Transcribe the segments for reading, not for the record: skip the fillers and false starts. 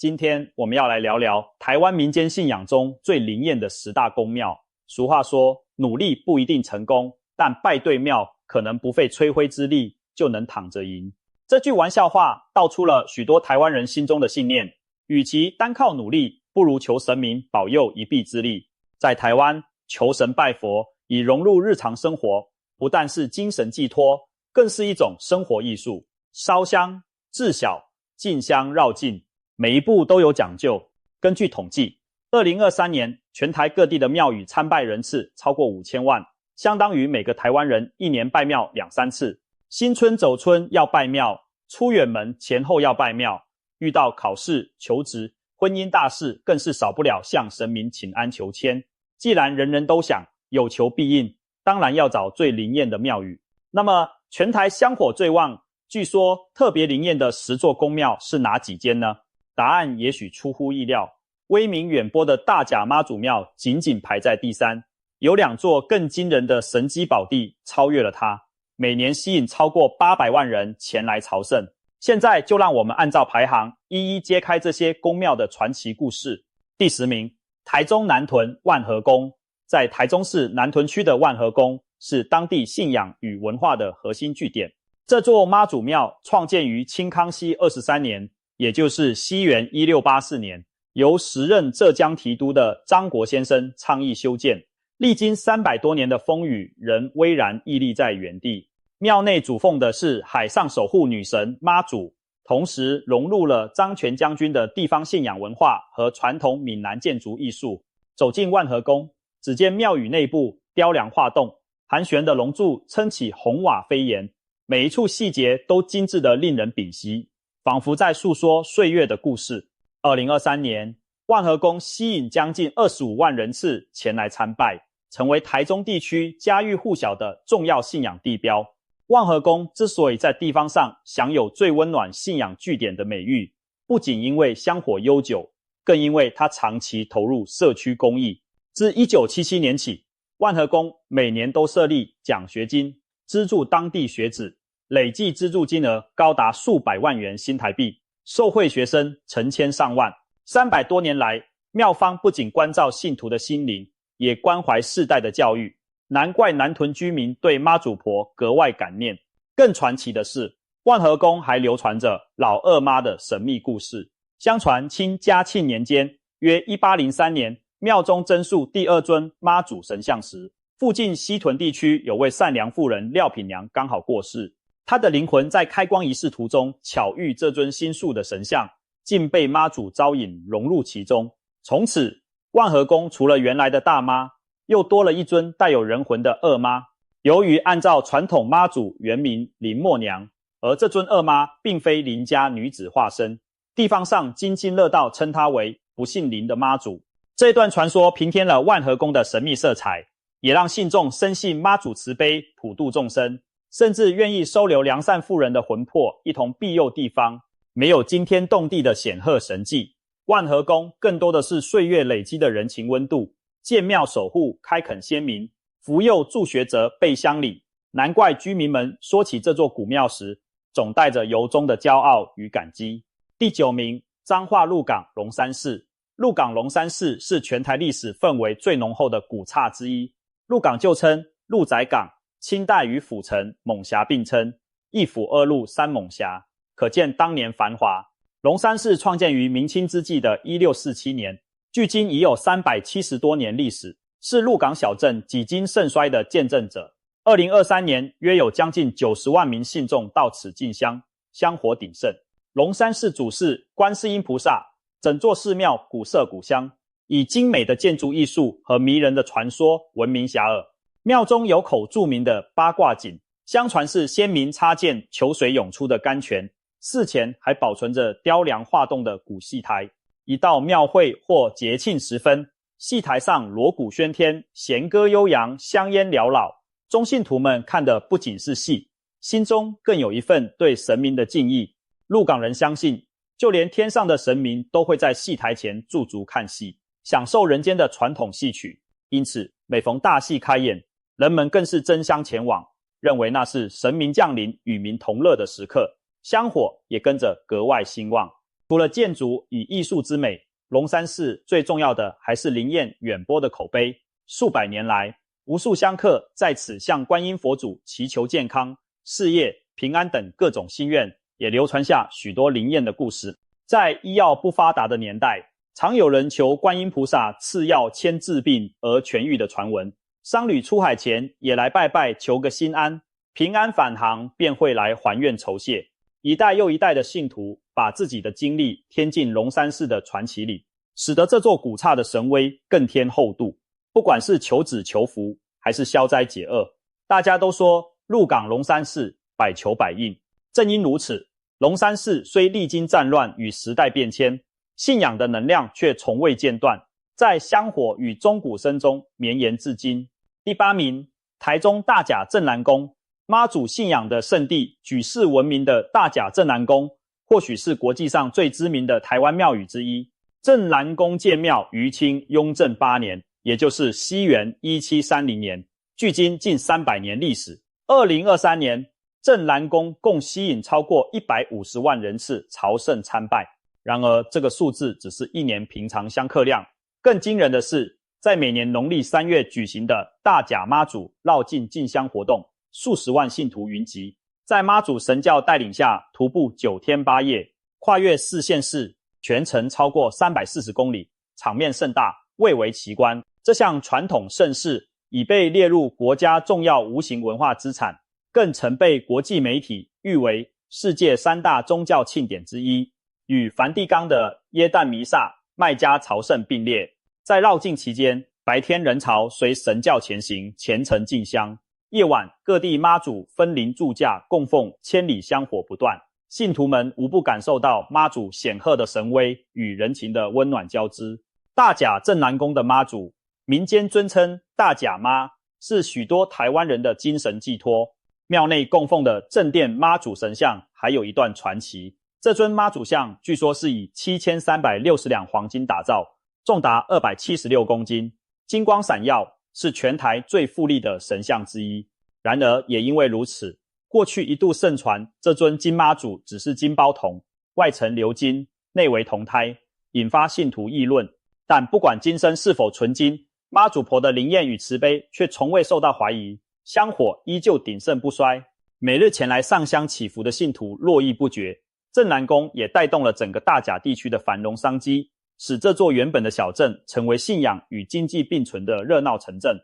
今天我们要来聊聊台湾民间信仰中最灵验的10大宫庙。俗话说，努力不一定成功，但拜对庙可能不费吹灰之力就能躺着赢。这句玩笑话道出了许多台湾人心中的信念，与其单靠努力，不如求神明保佑一臂之力。在台湾，求神拜佛已融入日常生活，不但是精神寄托，更是一种生活艺术。烧香、至小、进香、绕境，每一步都有讲究。根据统计，2023年全台各地的庙宇参拜人次超过5000万，相当于每个台湾人一年拜庙2-3次。新春走春要拜庙，出远门前后要拜庙，遇到考试、求职、婚姻大事，更是少不了向神明请安求签。既然人人都想有求必应，当然要找最灵验的庙宇。那么全台香火最旺，据说特别灵验的10座宫庙是哪几间呢？答案也许出乎意料，威名远播的大甲妈祖庙仅仅排在第3，有2座更惊人的神基宝地超越了它，每年吸引超过800万人前来朝圣。现在就让我们按照排行一一揭开这些宫庙的传奇故事。第10名，台中南屯万和宫。在台中市南屯区的万和宫是当地信仰与文化的核心据点。这座妈祖庙创建于清康熙23年，也就是西元1684年，由时任浙江提督的张国先生倡议修建，历经300多年的风雨，仍巍然屹立在原地。庙内主奉的是海上守护女神妈祖，同时融入了张全将军的地方信仰文化和传统闽南建筑艺术。走进万和宫，只见庙宇内部雕梁画栋，盘旋的龙柱撑起红瓦飞檐，每一处细节都精致得令人屏息，仿佛在诉说岁月的故事。2023年，万和宫吸引将近25万人次前来参拜，成为台中地区家喻户晓的重要信仰地标。万和宫之所以在地方上享有最温暖信仰据点的美誉，不仅因为香火悠久，更因为它长期投入社区公益。自1977年起，万和宫每年都设立奖学金，资助当地学子，累计资助金额高达数百万元新台币，受惠学生成千上万。300多年来，庙方不仅关照信徒的心灵，也关怀世代的教育，难怪南屯居民对妈祖婆格外感念。更传奇的是，万和宫还流传着老二妈的神秘故事。相传清嘉庆年间，约1803年，庙中增塑第2尊妈祖神像时，附近西屯地区有位善良妇人廖品娘刚好过世，她的灵魂在开光仪式途中巧遇这尊新塑的神像，竟被妈祖招引融入其中。从此，万和宫除了原来的大妈，又多了一尊带有人魂的二妈。由于按照传统，妈祖原名林默娘，而这尊二妈并非林家女子化身，地方上津津乐道称她为不姓林的妈祖。这段传说平添了万和宫的神秘色彩，也让信众深信妈祖慈悲普度众生，甚至愿意收留良善妇人的魂魄，一同庇佑地方。没有惊天动地的显赫神迹，万和宫更多的是岁月累积的人情温度。建庙守护开垦先民，福佑助学者备乡里，难怪居民们说起这座古庙时，总带着由衷的骄傲与感激。第9名，彰化鹿港龙山寺。鹿港龙山寺是全台历史氛围最浓厚的古刹之一。鹿港旧称鹿仔港，清代与府城猛峡并称，一府二鹿三猛峡，可见当年繁华。龙山寺创建于明清之际的1647年，距今已有370多年历史，是鹿港小镇几经盛衰的见证者。2023年约有将近90万名信众到此进香，香火鼎盛。龙山寺主祀观世音菩萨，整座寺庙古色古香，以精美的建筑艺术和迷人的传说闻名遐迩。庙中有口著名的八卦井，相传是先民插剑求水涌出的甘泉。寺前还保存着雕梁画栋的古戏台，一到庙会或节庆时分，戏台上锣鼓喧天，弦歌悠扬，香烟缭绕。众信徒们看的不仅是戏，心中更有一份对神明的敬意。鹿港人相信，就连天上的神明都会在戏台前驻足看戏，享受人间的传统戏曲。因此，每逢大戏开演，人们更是争相前往，认为那是神明降临、与民同乐的时刻，香火也跟着格外兴旺。除了建筑与艺术之美，龙山寺最重要的还是灵验远播的口碑。数百年来，无数香客在此向观音佛祖祈求健康、事业、平安等各种心愿，也流传下许多灵验的故事。在医药不发达的年代，常有人求观音菩萨赐药签治病而痊愈的传闻。商旅出海前也来拜拜求个心安，平安返航便会来还愿酬谢。一代又一代的信徒把自己的精力添进龙山寺的传奇里，使得这座古刹的神威更添厚度。不管是求子求福还是消灾解厄，大家都说鹿港龙山寺百求百应。正因如此，龙山寺虽历经战乱与时代变迁，信仰的能量却从未间断，在香火与钟鼓声中绵延至今。第8名，台中大甲镇澜宫。妈祖信仰的圣地，举世闻名的大甲镇澜宫，或许是国际上最知名的台湾庙宇之一。镇澜宫建庙于清雍正8年，也就是西元1730年，距今近300年历史。2023年，镇澜宫共吸引超过150万人次朝圣参拜。然而，这个数字只是一年平常香客量。更惊人的是，在每年农历3月举行的大甲妈祖绕境进香活动，数十万信徒云集，在妈祖神教带领下徒步9天8夜，跨越4县市，全程超过340公里，场面盛大，蔚为奇观。这项传统盛事已被列入国家重要无形文化资产，更曾被国际媒体誉为世界3大宗教庆典之一，与梵蒂冈的耶诞弥撒、麦加朝圣并列。在绕境期间，白天人潮随神教前行，虔诚进香。夜晚，各地妈祖分灵驻驾，供奉千里香火不断，信徒们无不感受到妈祖显赫的神威与人情的温暖交织。大甲镇澜宫的妈祖，民间尊称大甲妈，是许多台湾人的精神寄托。庙内供奉的正殿妈祖神像还有一段传奇。这尊妈祖像据说是以7360两黄金打造，重达276公斤，金光闪耀，是全台最富丽的神像之一。然而也因为如此，过去一度盛传这尊金妈祖只是金包铜，外层鎏金，内为铜胎，引发信徒议论。但不管今生是否纯金，妈祖婆的灵验与慈悲却从未受到怀疑，香火依旧鼎盛不衰，每日前来上香祈福的信徒络绎不绝。镇澜宫也带动了整个大甲地区的繁荣商机，使这座原本的小镇成为信仰与经济并存的热闹城镇。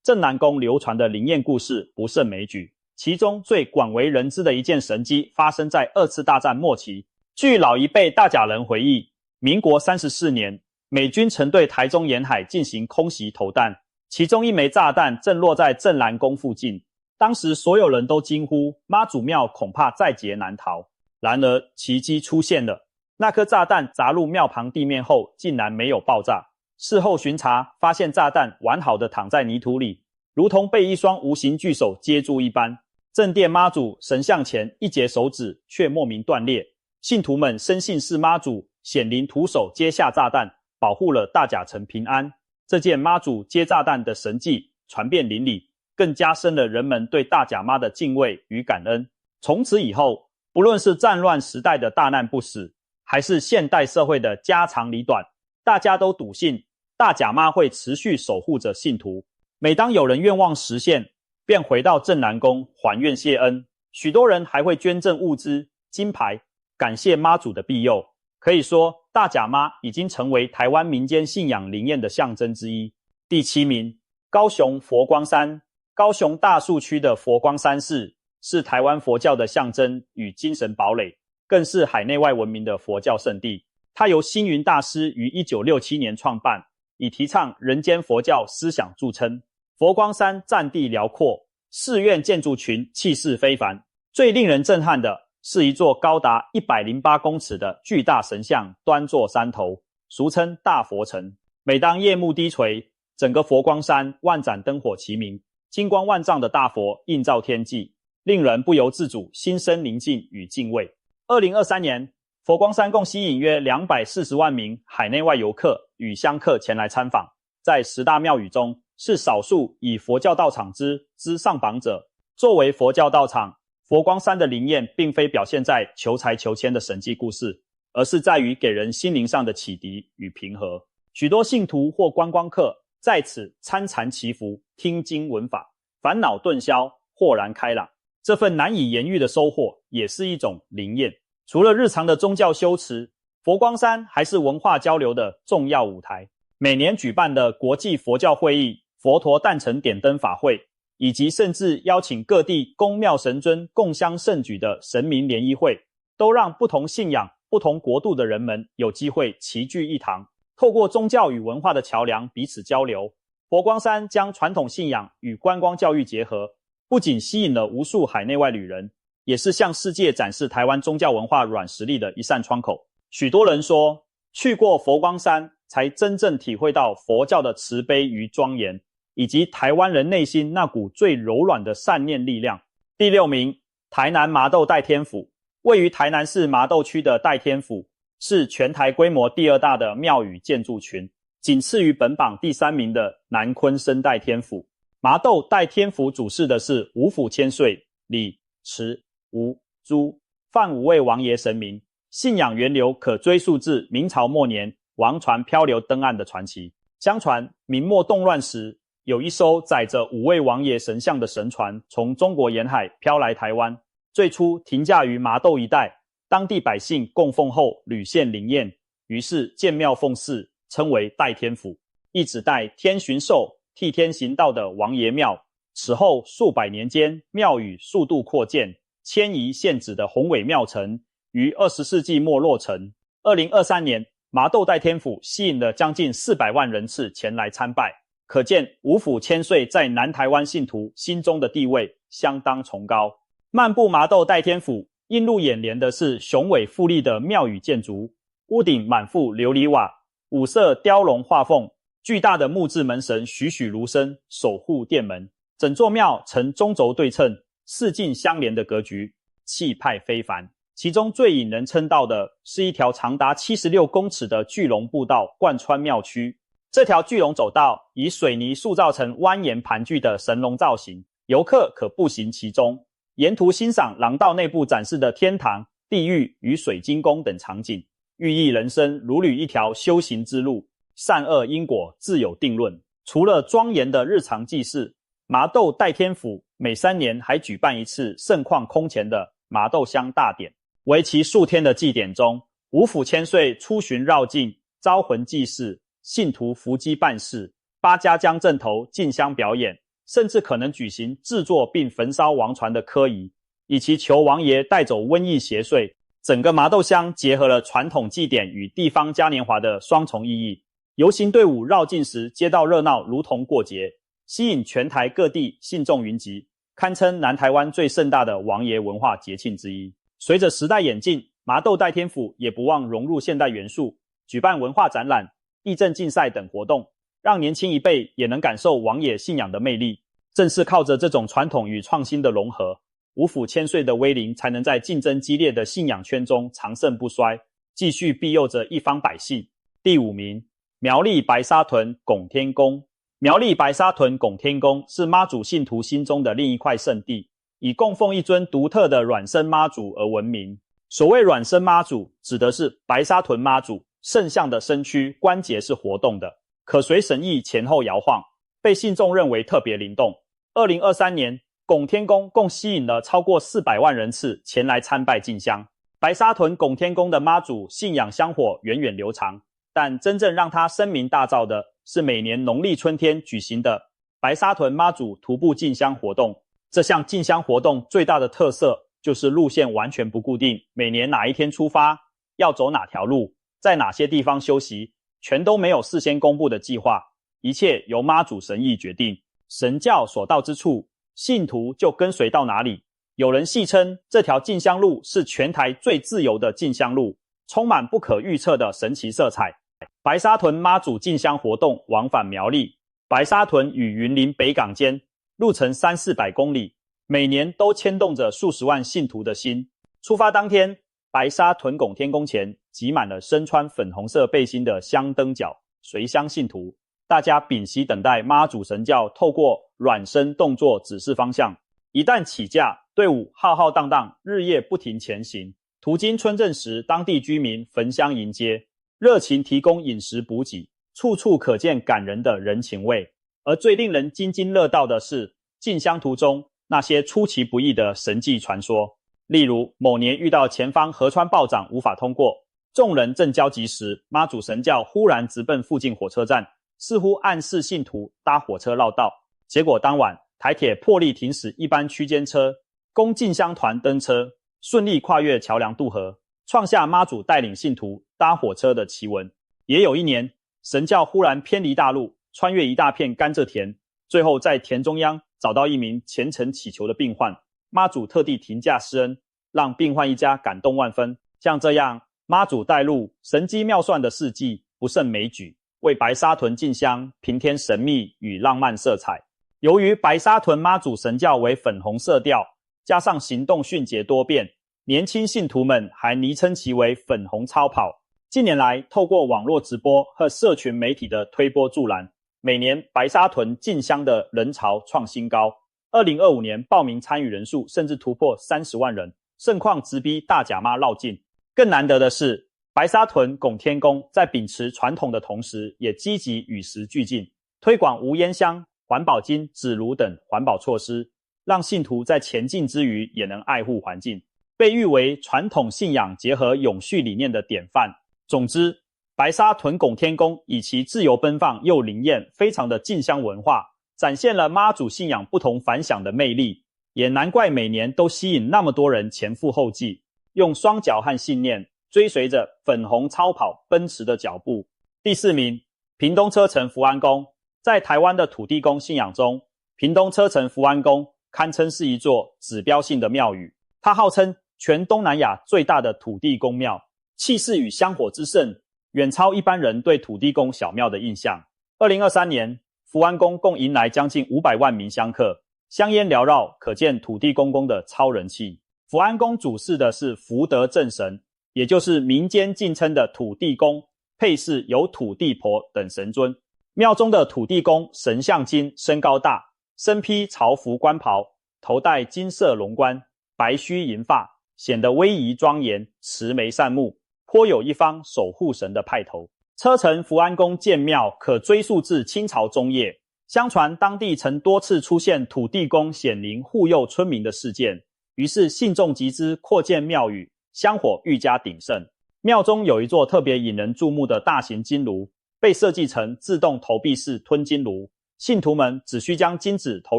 镇澜宫流传的灵验故事不胜枚举，其中最广为人知的一件神迹发生在2次大战末期。据老一辈大甲人回忆，民国34年，美军曾对台中沿海进行空袭投弹，其中一枚炸弹正落在镇澜宫附近。当时所有人都惊呼，妈祖庙恐怕在劫难逃。然而奇迹出现了，那颗炸弹砸入庙旁地面后竟然没有爆炸。事后巡查发现炸弹完好的躺在泥土里，如同被一双无形巨手接住一般。正殿妈祖神像前一节手指却莫名断裂，信徒们深信是妈祖显灵徒手接下炸弹，保护了大甲城平安。这件妈祖接炸弹的神迹传遍邻里，更加深了人们对大甲妈的敬畏与感恩。从此以后，不论是战乱时代的大难不死，还是现代社会的家长里短，大家都笃信大甲妈会持续守护着信徒。每当有人愿望实现，便回到镇澜宫还愿谢恩。许多人还会捐赠物资、金牌，感谢妈祖的庇佑。可以说，大甲妈已经成为台湾民间信仰灵验的象征之一。第7名，高雄佛光山。高雄大树区的佛光山寺是台湾佛教的象征与精神堡垒，更是海内外闻名的佛教圣地。它由星云大师于1967年创办，以提倡人间佛教思想著称。佛光山占地辽阔，寺院建筑群气势非凡。最令人震撼的是一座高达108公尺的巨大神像端坐山头，俗称大佛城。每当夜幕低垂，整个佛光山万盏灯火齐鸣，金光万丈的大佛映照天际，令人不由自主心生宁静与敬畏。2023年，佛光山共吸引约240万名海内外游客与香客前来参访，在10大庙宇中是少数以佛教道场之上榜者。作为佛教道场，佛光山的灵验并非表现在求财求签的神迹故事，而是在于给人心灵上的启迪与平和。许多信徒或观光客在此参禅祈福，听经闻法，烦恼顿消，豁然开朗。这份难以言喻的收获也是一种灵验。除了日常的宗教修持，佛光山还是文化交流的重要舞台。每年举办的国际佛教会议、佛陀诞辰点灯法会，以及甚至邀请各地宫庙神尊共襄盛举的神明联谊会，都让不同信仰、不同国度的人们有机会齐聚一堂，透过宗教与文化的桥梁彼此交流。佛光山将传统信仰与观光教育结合，不仅吸引了无数海内外旅人，也是向世界展示台湾宗教文化软实力的一扇窗口。许多人说，去过佛光山才真正体会到佛教的慈悲与庄严，以及台湾人内心那股最柔软的善念力量。第6名，台南麻豆代天府。位于台南市麻豆区的代天府，是全台规模第2大的庙宇建筑群，仅次于本榜第3名的南鯤生代天府。麻豆代天府主事的是五府千岁、李、池、吴、朱、范5位王爷神明，信仰源流可追溯至明朝末年王船漂流登岸的传奇。相传明末动乱时，有一艘载着5位王爷神像的神船从中国沿海飘来台湾，最初停驾于麻豆一带，当地百姓供奉后屡现灵验，于是建庙奉祀，称为代天府，意指代天巡狩、替天行道的王爷庙。此后数百年间，庙宇速度扩建，迁移现址的宏伟庙城于20世纪末落成。2023年，麻豆代天府吸引了将近400万人次前来参拜，可见五府千岁在南台湾信徒心中的地位相当崇高。漫步麻豆代天府，映入眼帘的是雄伟富丽的庙宇建筑，屋顶满覆琉璃瓦，5色雕龙画凤，巨大的木质门神栩栩如生，守护殿门。整座庙呈中轴对称、四境相连的格局，气派非凡。其中最引人称道的是一条长达76公尺的巨龙步道贯穿庙区。这条巨龙走道以水泥塑造成蜿蜒盘踞的神龙造型，游客可步行其中，沿途欣赏廊道内部展示的天堂、地狱与水晶宫等场景，寓意人生如履一条修行之路，善恶因果自有定论。除了庄严的日常祭祀，麻豆代天府每3年还举办一次盛况空前的麻豆香大典。为期数天的祭典中，五府千岁出巡绕境，招魂祭祀，信徒伏击办事，8家将阵头进香表演，甚至可能举行制作并焚烧王船的科仪，以祈求王爷带走瘟疫邪祟。整个麻豆乡结合了传统祭典与地方嘉年华的双重意义。游行队伍绕境时，街道热闹如同过节，吸引全台各地信众云集，堪称南台湾最盛大的王爷文化节庆之一。随着时代演进，麻豆代天府也不忘融入现代元素，举办文化展览、地震竞赛等活动，让年轻一辈也能感受王爷信仰的魅力。正是靠着这种传统与创新的融合，五府千岁的威灵才能在竞争激烈的信仰圈中长盛不衰，继续庇佑着一方百姓。第5名，苗栗白沙屯拱天宫。苗栗白沙屯拱天宫是妈祖信徒心中的另一块圣地，以供奉一尊独特的软身妈祖而闻名。所谓软身妈祖，指的是白沙屯妈祖圣像的身躯关节是活动的，可随神意前后摇晃，被信众认为特别灵动。2023年，拱天宫共吸引了超过400万人次前来参拜进香。白沙屯拱天宫的妈祖信仰香火源远流长，但真正让它声名大噪的是每年农历春天举行的白沙屯妈祖徒步进香活动。这项进香活动最大的特色就是路线完全不固定，每年哪一天出发，要走哪条路，在哪些地方休息，全都没有事先公布的计划，一切由妈祖神意决定。神教所到之处，信徒就跟随到哪里。有人戏称这条进香路是全台最自由的进香路，充满不可预测的神奇色彩。白沙屯妈祖进香活动往返苗栗、白沙屯与云林北港间，路程300-400公里，每年都牵动着数十万信徒的心。出发当天，白沙屯拱天宫前挤满了身穿粉红色背心的香灯脚随香信徒，大家屏息等待妈祖神教透过软身动作指示方向。一旦起驾，队伍浩浩荡荡，日夜不停前行，途经村镇时，当地居民焚香迎接，热情提供饮食补给，处处可见感人的人情味。而最令人津津乐道的是进香途中那些出其不意的神迹传说。例如某年遇到前方河川暴涨无法通过，众人正焦急时，妈祖神教忽然直奔附近火车站，似乎暗示信徒搭火车绕道。结果当晚台铁破例停驶一般区间车，供进香团登车，顺利跨越桥梁渡河，创下妈祖带领信徒搭火车的奇闻。也有一年，神教忽然偏离大路，穿越一大片甘蔗田，最后在田中央找到一名虔诚祈求的病患，妈祖特地停驾施恩，让病患一家感动万分。像这样妈祖带路神机妙算的事迹不胜枚举，为白沙屯进香平添神秘与浪漫色彩。由于白沙屯妈祖神教为粉红色调，加上行动迅捷多变，年轻信徒们还昵称其为粉红超跑。近年来透过网络直播和社群媒体的推波助澜，每年白沙屯进香的人潮创新高。2025年报名参与人数甚至突破30万人，盛况直逼大甲妈绕境。更难得的是，白沙屯拱天宫在秉持传统的同时，也积极与时俱进，推广无烟香、环保巾、纸炉等环保措施，让信徒在前进之余也能爱护环境，被誉为传统信仰结合永续理念的典范。总之，白沙屯拱天宫以其自由奔放又灵验非常的进香文化，展现了妈祖信仰不同凡响的魅力，也难怪每年都吸引那么多人前赴后继，用双脚和信念追随着粉红超跑奔驰的脚步。第4名，屏东车城福安宫。在台湾的土地公信仰中，屏东车城福安宫堪称是一座指标性的庙宇，它号称全东南亚最大的土地公庙，气势与香火之盛远超一般人对土地公小庙的印象。2023年，福安宫共迎来将近500万名香客，香烟缭绕，可见土地公公的超人气。福安宫主事的是福德正神，也就是民间敬称的土地公，配饰有土地婆等神尊。庙中的土地公神像精，身高大，身披朝服官袍，头戴金色龙冠，白须银发，显得威仪庄严，慈眉善目，颇有一方守护神的派头。车城福安宫建庙可追溯至清朝中叶，相传当地曾多次出现土地公显灵护佑村民的事件，于是信众集资扩建庙宇，香火愈加鼎盛。庙中有一座特别引人注目的大型金炉，被设计成自动投币式吞金炉，信徒们只需将金纸投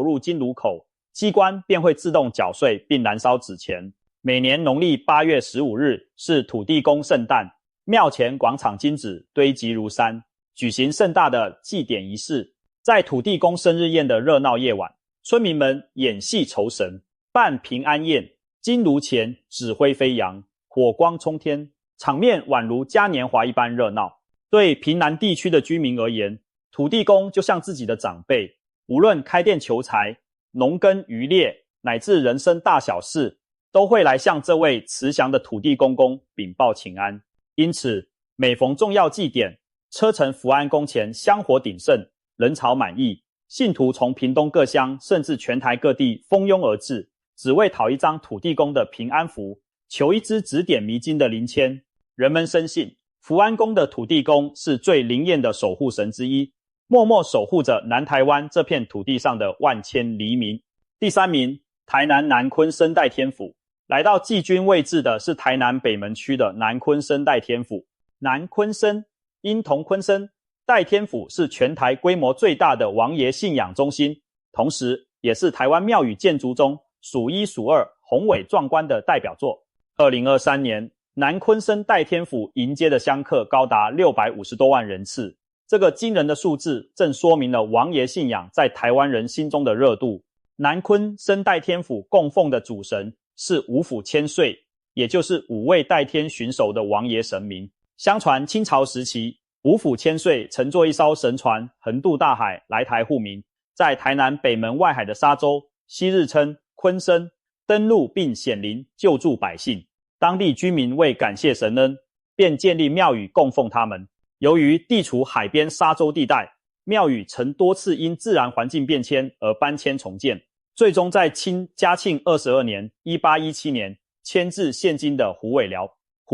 入金炉口，机关便会自动缴税并燃烧纸钱。每年农历8月15日是土地公圣诞，庙前广场金纸堆积如山，举行盛大的祭典仪式。在土地公生日宴的热闹夜晚，村民们演戏酬神，办平安宴，金炉前纸灰飞扬，火光冲天，场面宛如嘉年华一般热闹。对屏南地区的居民而言，土地公就像自己的长辈，无论开店求财、农耕渔猎，乃至人生大小事，都会来向这位慈祥的土地公公禀报请安。因此，每逢重要祭典，车城福安宫前香火鼎盛，人潮满溢，信徒从屏东各乡甚至全台各地蜂拥而至，只为讨一张土地公的平安符，求一支指点迷津的灵签。人们深信福安宫的土地公是最灵验的守护神之一，默默守护着南台湾这片土地上的万千黎民。第3名，台南南鯤生代天府。来到祭君位置的是台南北门区的南鯤生代天府。南鯤生因同鯤生，代天府是全台规模最大的王爷信仰中心，同时也是台湾庙宇建筑中数1数2宏伟壮观的代表作。2023年，南鯤生代天府迎接的香客高达650多万人次，这个惊人的数字正说明了王爷信仰在台湾人心中的热度。南鯤生代天府供奉的主神是五府千岁，也就是5位代天巡守的王爷神明。相传清朝时期，五府千岁乘坐一艘神船横渡大海来台护民，在台南北门外海的沙洲昔日称鯤生登陆并显灵救助百姓。当地居民为感谢神恩，便建立庙宇供奉他们。由于地处海边沙洲地带，庙宇曾多次因自然环境变迁而搬迁重建，最终在清嘉庆22年1817年迁至现今的虎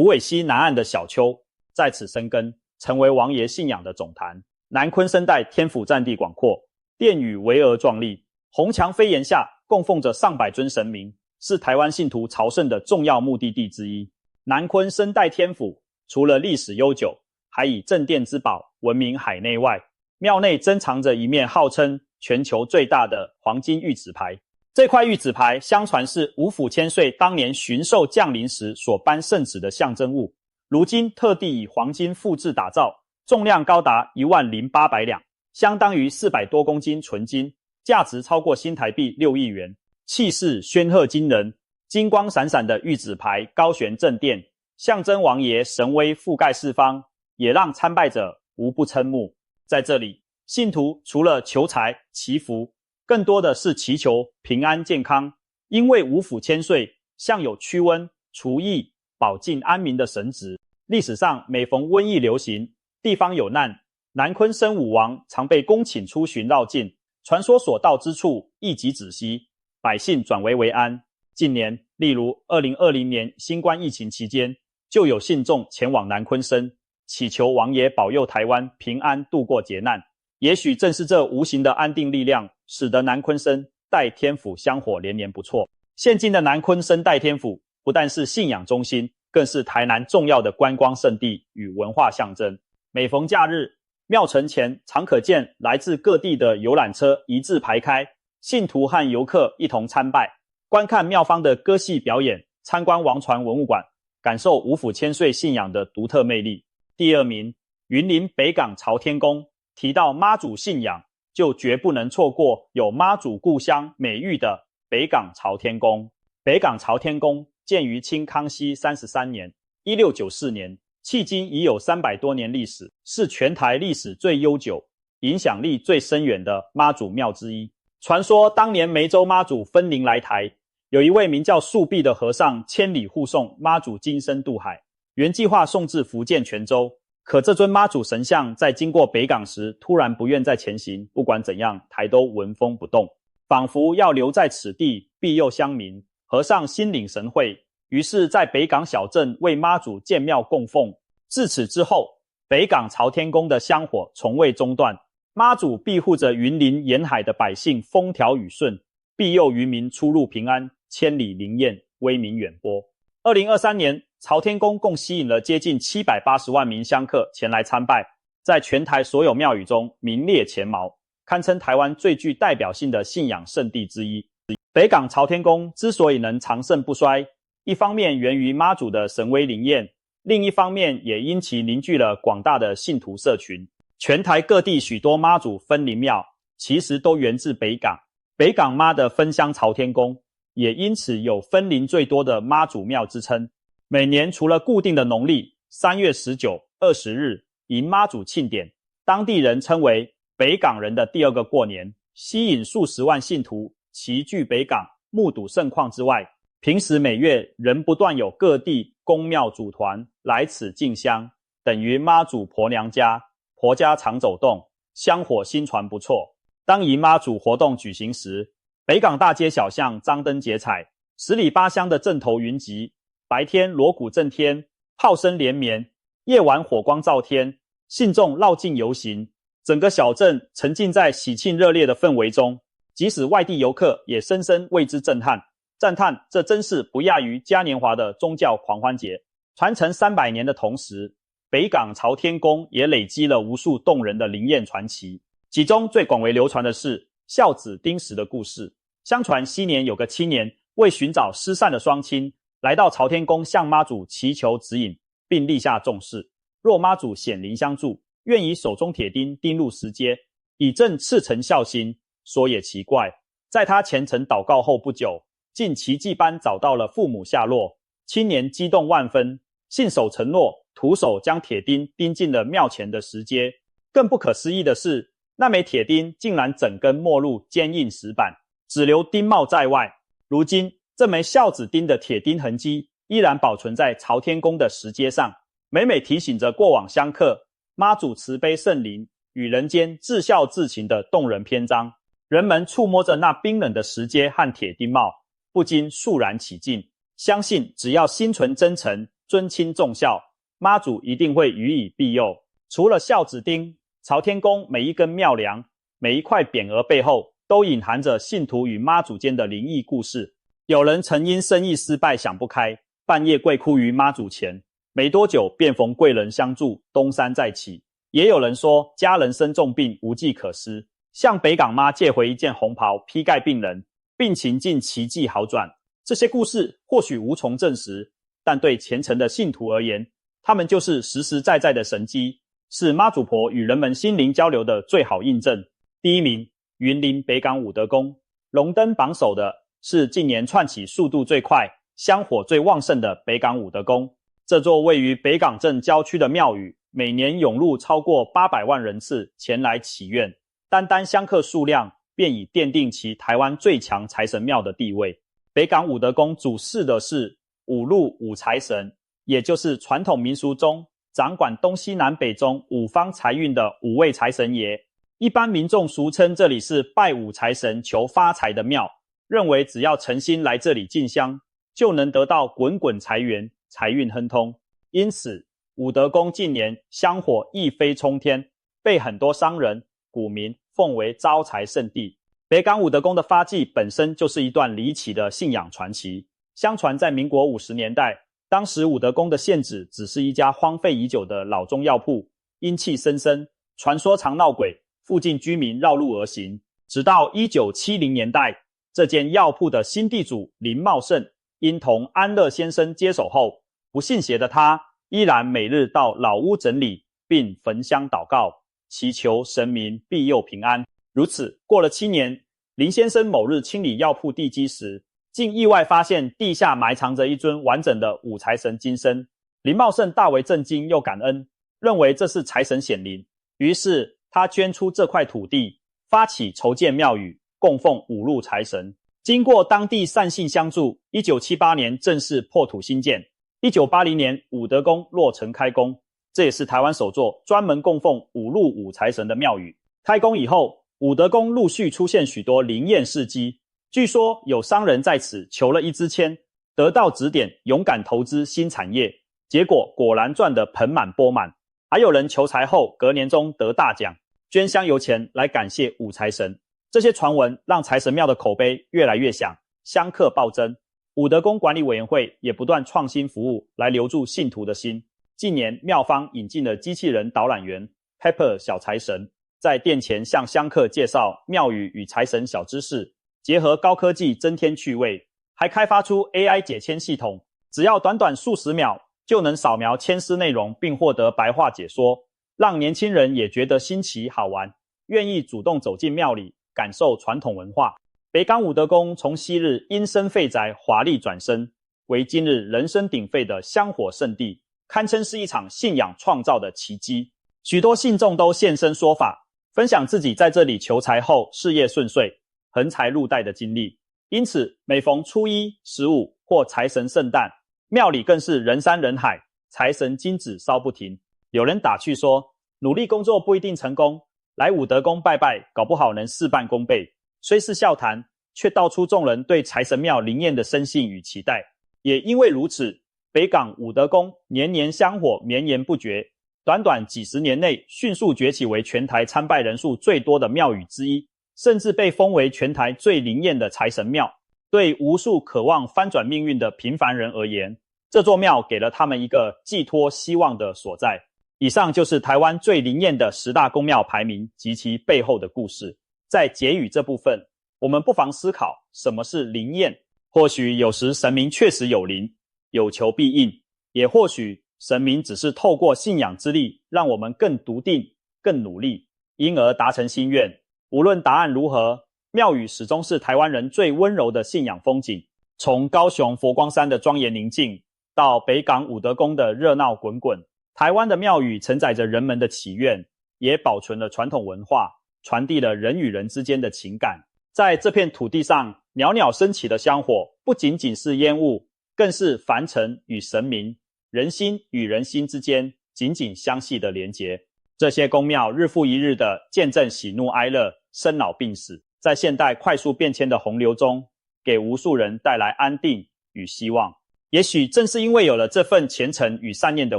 尾溪南岸的小丘，在此生根，成为王爷信仰的总坛。南鯤生代天府占地广阔，殿宇巍峨壮丽，红墙飞檐下供奉着上百尊神明，是台湾信徒朝圣的重要目的地之一。南鯤生代天府除了历史悠久，还以镇殿之宝闻名海内外。庙内珍藏着一面号称全球最大的黄金玉旨牌，这块玉旨牌相传是五府千岁当年巡狩降临时所颁圣旨的象征物，如今特地以黄金复制打造，重量高达10800两，相当于400多公斤纯金，价值超过新台币6亿元，气势煊赫惊人。金光闪闪的玉旨牌高悬正殿，象征王爷神威覆盖四方，也让参拜者无不瞠目。在这里，信徒除了求财祈福，更多的是祈求平安健康，因为五府千岁向有驱瘟、除疫、保境安民的神职。历史上每逢瘟疫流行，地方有难，南鯤生武王常被恭请出巡绕境，传说所到之处疫疾止息，百姓转危为安。近年，例如2020年新冠疫情期间，就有信众前往南鯤生，祈求王爷保佑台湾平安度过劫难。也许正是这无形的安定力量，使得南鯤生代天府香火连连不错。现今的南鯤生代天府不但是信仰中心，更是台南重要的观光胜地与文化象征。每逢假日，庙城前常可见来自各地的游览车一字排开，信徒和游客一同参拜，观看庙方的歌戏表演，参观王船文物馆，感受五府千岁信仰的独特魅力。第二名，云林北港朝天宫。提到妈祖信仰，就绝不能错过有妈祖故乡美誉的北港朝天宫。北港朝天宫建于清康熙33年1694年，迄今已有300多年历史，是全台历史最悠久、影响力最深远的妈祖庙之一。传说当年湄洲妈祖分灵来台，有一位名叫素壁的和尚千里护送妈祖今生渡海，原计划送至福建泉州，可这尊妈祖神像在经过北港时突然不愿再前行，不管怎样台都纹风不动，仿佛要留在此地庇佑乡民。和尚心领神会，于是在北港小镇为妈祖建庙供奉。自此之后，北港朝天宫的香火从未中断，妈祖庇护着云林沿海的百姓风调雨顺，庇佑渔民出入平安，千里灵验，威名远播。2023年朝天宫共吸引了接近780万名香客前来参拜，在全台所有庙宇中名列前茅，堪称台湾最具代表性的信仰圣地之一。北港朝天宫之所以能长盛不衰，一方面源于妈祖的神威灵验，另一方面也因其凝聚了广大的信徒社群。全台各地许多妈祖分灵庙其实都源自北港，北港妈的分香朝天宫也因此有分灵最多的妈祖庙之称。每年除了固定的农历3月19、20日迎妈祖庆典，当地人称为北港人的第二个过年，吸引数十万信徒齐聚北港目睹盛况之外，平时每月仍不断有各地宫庙组团来此进香，等于妈祖婆娘家，婆家常走动，香火心传不错。当迎妈祖活动举行时，北港大街小巷张灯结彩，10里8乡的阵头云集，白天锣鼓震天，炮声连绵，夜晚火光照天，信众绕境游行，整个小镇沉浸在喜庆热烈的氛围中，即使外地游客也深深为之震撼，赞叹这真是不亚于嘉年华的宗教狂欢节。传承300年的同时，北港朝天宫也累积了无数动人的灵验传奇，其中最广为流传的是孝子丁石的故事。相传昔年有个青年为寻找失散的双亲，来到朝天宫向妈祖祈求指引，并立下重誓，若妈祖显灵相助，愿以手中铁钉钉入石阶，以证赤诚孝心。说也奇怪，在他虔诚祷告后不久，竟奇迹般找到了父母下落。青年激动万分，信守承诺，徒手将铁钉钉进了庙前的石阶。更不可思议的是，那枚铁钉竟然整根没入坚硬石板，只留钉帽在外。如今这枚孝子钉的铁钉痕迹依然保存在朝天宫的石阶上，每每提醒着过往香客妈祖慈悲圣灵与人间至孝至情的动人篇章。人们触摸着那冰冷的石阶和铁钉帽，不禁肃然起敬，相信只要心存真诚，尊亲重孝，妈祖一定会予以庇佑。除了孝子丁，朝天宫每一根庙梁、每一块匾额背后，都隐含着信徒与妈祖间的灵异故事。有人曾因生意失败想不开，半夜跪哭于妈祖前，没多久便逢贵人相助，东山再起。也有人说家人生重病，无计可施，向北港妈借回一件红袍披盖病人，病情竟奇迹好转。这些故事或许无从证实，但对虔诚的信徒而言，他们就是实实在在的神迹，是妈祖婆与人们心灵交流的最好印证。第一名，云林北港武德宫。荣登榜首的是近年窜起速度最快、香火最旺盛的北港武德宫。这座位于北港镇郊区的庙宇，每年涌入超过800万人次前来祈愿，单单香客数量便已奠定其台湾最强财神庙的地位。北港武德宫主祀的是五路五财神，也就是传统民俗中掌管东西南北中五方财运的五位财神爷。一般民众俗称这里是拜五财神求发财的庙，认为只要诚心来这里进香，就能得到滚滚财源，财运亨通。因此武德宫近年香火一飞冲天，被很多商人、股民奉为招财圣地。北港武德宫的发迹本身就是一段离奇的信仰传奇。相传在民国50年代，当时武德宫的现址只是一家荒废已久的老中药铺，阴气森森，传说常闹鬼，附近居民绕路而行。直到1970年代，这间药铺的新地主林茂盛因同安乐先生接手后，不信邪的他依然每日到老屋整理，并焚香祷告，祈求神明庇佑平安。如此过了7年，林先生某日清理药铺地基时，竟意外发现地下埋藏着一尊完整的五财神金身。林茂盛大为震惊又感恩，认为这是财神显灵，于是他捐出这块土地，发起筹建庙宇，供奉五路财神。经过当地善信相助，1978年正式破土兴建。1980年武德宫落成开工，这也是台湾首座专门供奉五路五财神的庙宇。开工以后，武德宫陆续出现许多灵验事迹，据说有商人在此求了一支签，得到指点，勇敢投资新产业，结果果然赚得盆满钵满。还有人求财后隔年中得大奖，捐香油钱来感谢五财神。这些传闻让财神庙的口碑越来越响，香客暴增。武德宫管理委员会也不断创新服务来留住信徒的心。近年庙方引进了机器人导览员 Pepper 小财神，在殿前向香客介绍庙宇与财神小知识，结合高科技增添趣味，还开发出 AI 解签系统，只要短短数十秒就能扫描签诗内容并获得白话解说，让年轻人也觉得新奇好玩，愿意主动走进庙里感受传统文化。北港武德宫从昔日阴森废宅华丽转身，为今日人声鼎沸的香火圣地，堪称是一场信仰创造的奇迹。许多信众都现身说法，分享自己在这里求财后事业顺遂、横财入袋的经历。因此每逢初一、15或财神圣诞，庙里更是人山人海，财神金纸烧不停。有人打趣说，努力工作不一定成功，来武德宫拜拜，搞不好能事半功倍。虽是笑谈，却道出众人对财神庙灵验的深信与期待。也因为如此，北港武德宫年年香火绵延不绝，短短几十年内迅速崛起为全台参拜人数最多的庙宇之一，甚至被封为全台最灵验的财神庙。对无数渴望翻转命运的平凡人而言，这座庙给了他们一个寄托希望的所在。以上就是台湾最灵验的10大宫庙排名及其背后的故事。在结语这部分，我们不妨思考什么是灵验。或许有时神明确实有灵，有求必应，也或许神明只是透过信仰之力，让我们更笃定、更努力，因而达成心愿。无论答案如何，庙宇始终是台湾人最温柔的信仰风景。从高雄佛光山的庄严宁静，到北港武德宫的热闹滚滚，台湾的庙宇承载着人们的祈愿，也保存了传统文化，传递了人与人之间的情感。在这片土地上袅袅升起的香火，不仅仅是烟雾，更是凡尘与神明、人心与人心之间紧紧相系的连结。这些宫庙日复一日地见证喜怒哀乐、生老病死，在现代快速变迁的洪流中，给无数人带来安定与希望。也许正是因为有了这份虔诚与善念的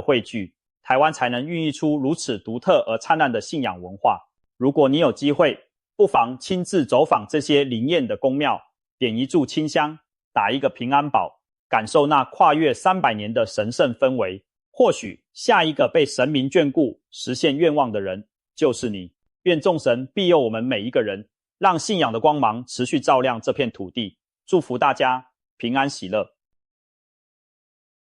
汇聚，台湾才能孕育出如此独特而灿烂的信仰文化。如果你有机会，不妨亲自走访这些灵验的宫庙，点一炷清香，打一个平安宝，感受那跨越300年的神圣氛围。或许下一个被神明眷顾、实现愿望的人就是你。愿众神庇佑我们每一个人，让信仰的光芒持续照亮这片土地。祝福大家平安喜乐。